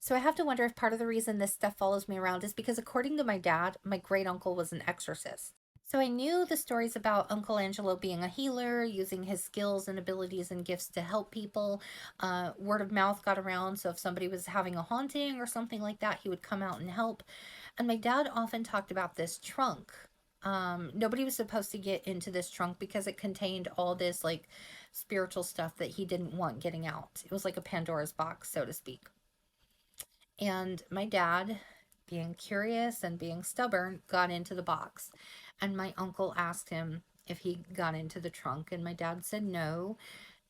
So I have to wonder if part of the reason this stuff follows me around is because, according to my dad, my great uncle was an exorcist. So I knew the stories about Uncle Angelo being a healer, using his skills and abilities and gifts to help people. Word of mouth got around, so if somebody was having a haunting or something like that, he would come out and help. And my dad often talked about this trunk. Nobody was supposed to get into this trunk because it contained all this like spiritual stuff that he didn't want getting out. It was like a Pandora's box, so to speak. And my dad, being curious and being stubborn, got into the box. And my uncle asked him if he got into the trunk. And my dad said no.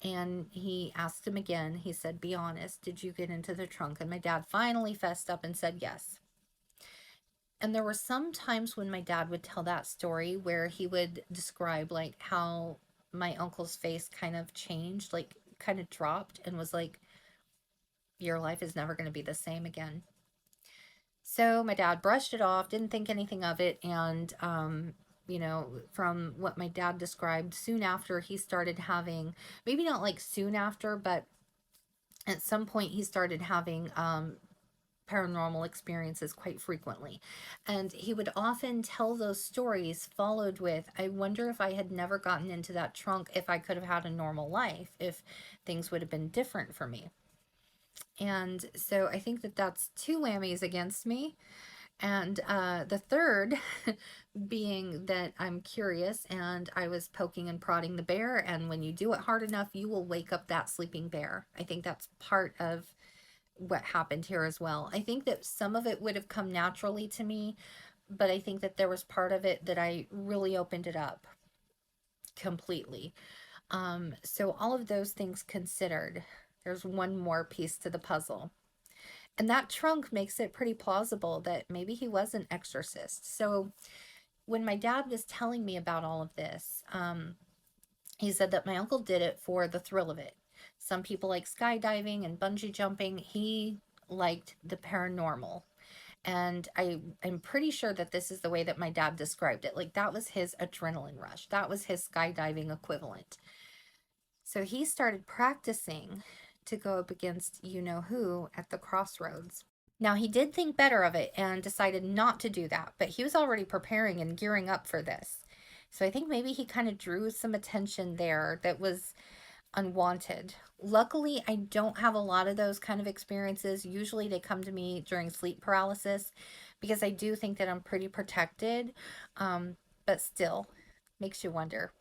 And he asked him again. He said, "Be honest, did you get into the trunk?" And my dad finally fessed up and said yes. And there were some times when my dad would tell that story where he would describe like how my uncle's face kind of changed, like kind of dropped, and was like, "Your life is never going to be the same again." So my dad brushed it off, didn't think anything of it, and from what my dad described, soon after he started having, maybe not like soon after, but at some point he started having paranormal experiences quite frequently. And he would often tell those stories followed with, "I wonder if I had never gotten into that trunk, if I could have had a normal life, if things would have been different for me." And so I think that that's two whammies against me. And the third being that I'm curious and I was poking and prodding the bear. And when you do it hard enough, you will wake up that sleeping bear. I think that's part of what happened here as well. I think that some of it would have come naturally to me, but I think that there was part of it that I really opened it up completely. So all of those things considered, there's one more piece to the puzzle. And that trunk makes it pretty plausible that maybe he was an exorcist. So when my dad was telling me about all of this, he said that my uncle did it for the thrill of it. Some people like skydiving and bungee jumping. He liked the paranormal. And I'm pretty sure that this is the way that my dad described it. Like that was his adrenaline rush. That was his skydiving equivalent. So he started practicing to go up against you know who at the crossroads. Now, he did think better of it and decided not to do that, but he was already preparing and gearing up for this. So I think maybe he kind of drew some attention there that was unwanted. Luckily, I don't have a lot of those kind of experiences. Usually they come to me during sleep paralysis because I do think that I'm pretty protected. But still, makes you wonder.